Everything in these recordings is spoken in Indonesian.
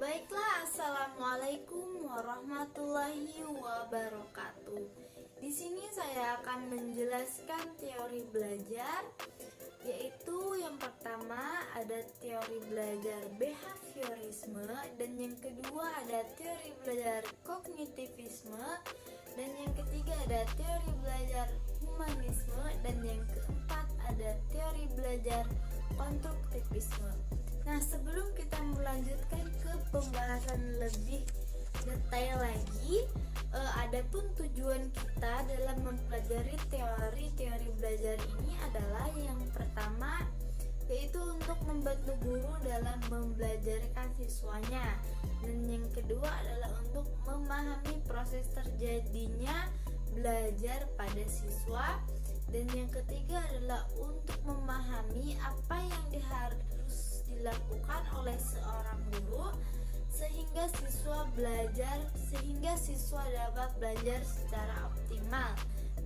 Baiklah, assalamualaikum warahmatullahi wabarakatuh. Di sini saya akan menjelaskan teori belajar, yaitu yang pertama ada teori belajar behaviorisme, dan yang kedua ada teori belajar kognitivisme, dan yang ketiga ada teori belajar humanisme, dan yang keempat ada teori belajar konstruktivisme. Nah, sebelum kita melanjutkan ke pembahasan lebih detail lagi, adapun tujuan kita dalam mempelajari teori-teori belajar ini adalah yang pertama, yaitu untuk membantu guru dalam membelajarkan siswanya, dan yang kedua adalah untuk memahami proses terjadinya belajar pada siswa, dan yang ketiga adalah untuk memahami apa yang harus dilakukan oleh seorang guru sehingga siswa dapat belajar secara optimal,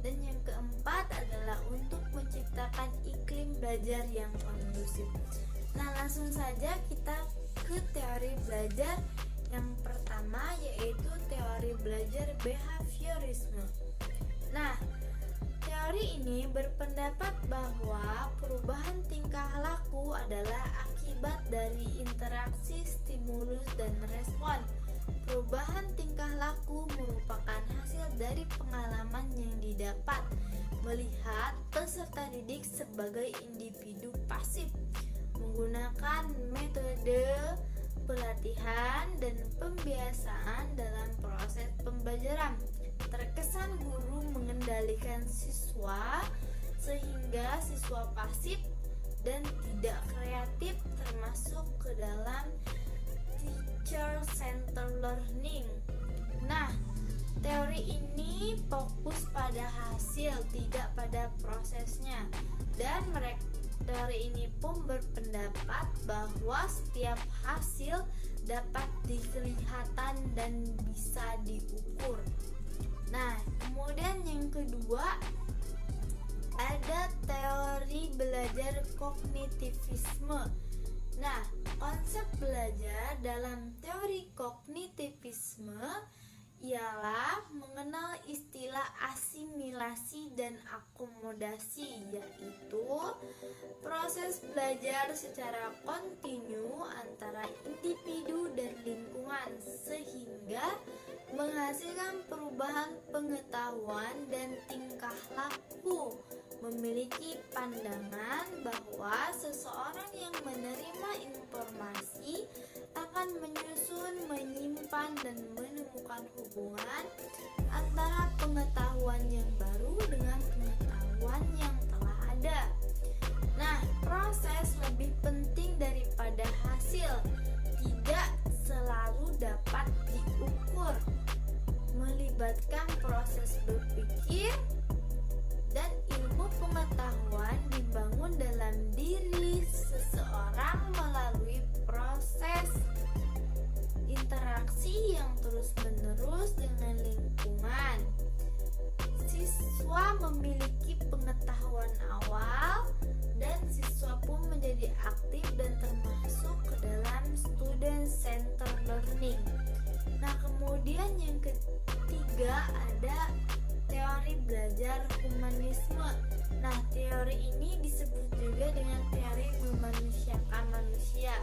dan yang keempat adalah untuk menciptakan iklim belajar yang kondusif. Nah, langsung saja kita ke teori belajar yang pertama, yaitu teori belajar behaviorisme. Nah, teori ini berpendapat bahwa perubahan tingkah laku adalah akibat dari interaksi stimulus dan respon. Perubahan tingkah laku merupakan hasil dari pengalaman yang didapat melihat peserta didik sebagai individu pasif, menggunakan metode pelatihan dan pembiasaan dalam proses pembelajaran. Terkesan guru mengendalikan siswa sehingga siswa pasif dan tidak kreatif, termasuk ke dalam teacher centered learning. Nah, teori ini fokus pada hasil, tidak pada prosesnya, dan teori ini pun berpendapat bahwa setiap hasil dapat dikelihatan dan bisa diukur. Nah, kemudian yang kedua ada teori belajar kognitivisme. Nah, konsep belajar dalam teori kognitivisme ialah mengenal istilah asimilasi dan akomodasi, yaitu proses belajar secara kontinu antara individu dan lingkungan sehingga menghasilkan perubahan pengetahuan dan tingkah laku. Memiliki pandangan bahwa seseorang yang menerima informasi akan menyusun, menyimpan, dan menemukan hubungan antara pengetahuan yang baru dengan pengetahuan yang telah ada. Nah, proses lebih penting daripada hasil, tidak selalu dapat diukur, melibatkan proses berpikir dan ilmu pengetahuan dibangun dalam diri seseorang melalui proses interaksi yang terus-menerus dengan lingkungan. Siswa memiliki pengetahuan awal dan siswa pun menjadi aktif dan termasuk ke dalam student centered learning. Nah, kemudian yang ketiga ada teori belajar humanisme. Nah, teori ini disebut juga dengan teori memanusiakan manusia.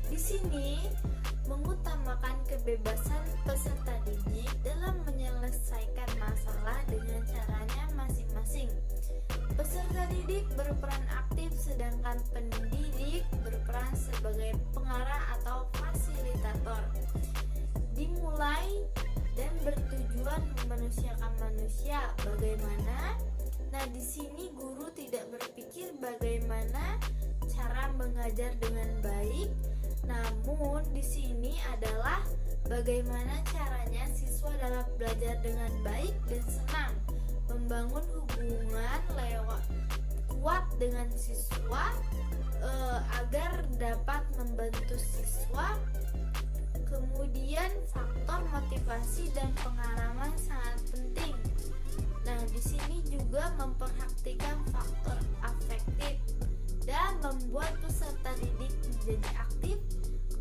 Di sini mengutamakan kebebasan peserta didik dalam menyelesaikan masalah dengan caranya masing-masing. Peserta didik berperan aktif, sedangkan pendidik berperan sebagai pengarah atau fasilitator. Dimulai dan bertujuan memanusiakan manusia. Bagaimana? Nah, di sini guru tidak berpikir bagaimana cara mengajar dengan baik, namun di sini adalah bagaimana caranya siswa dapat belajar dengan baik dan senang, membangun hubungan kuat dengan siswa agar dapat membantu siswa. Kemudian faktor motivasi dan pengalaman sangat penting. Nah, di sini juga memperhatikan faktor afektif dan membuat peserta didik menjadi aktif,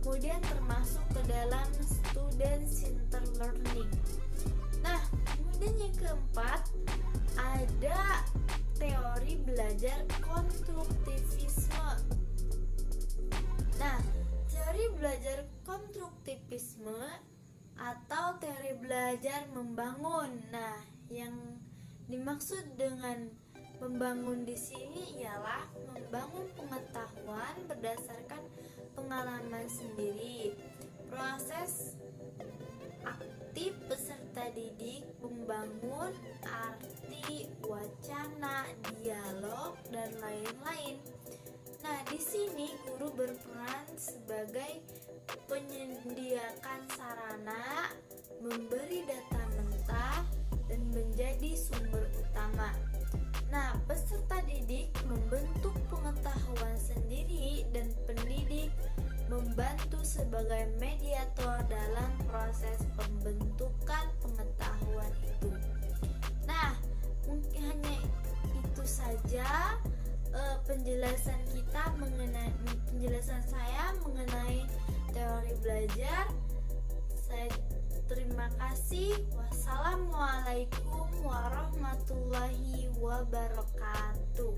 kemudian termasuk ke dalam student center learning. Nah, kemudian yang keempat ada teori belajar konstruktivisme. Nah, teori belajar konstruktivisme atau teori belajar membangun. Nah, yang dimaksud dengan membangun di sini ialah membangun pengetahuan berdasarkan pengalaman sendiri. Proses aktif peserta didik membangun arti, wacana, dialog, dan lain-lain. Nah, di sini guru berperan sebagai penyediakan sarana, memberi data mentah, dan menjadi sumber utama. Nah, peserta didik membentuk pengetahuan sendiri dan pendidik membantu sebagai mediator dalam proses pembentukan pengetahuan itu. Nah, mungkin hanya itu saja penjelasan saya mengenai teori belajar. Saya terima kasih. Wassalamualaikum warahmatullahi wabarakatuh.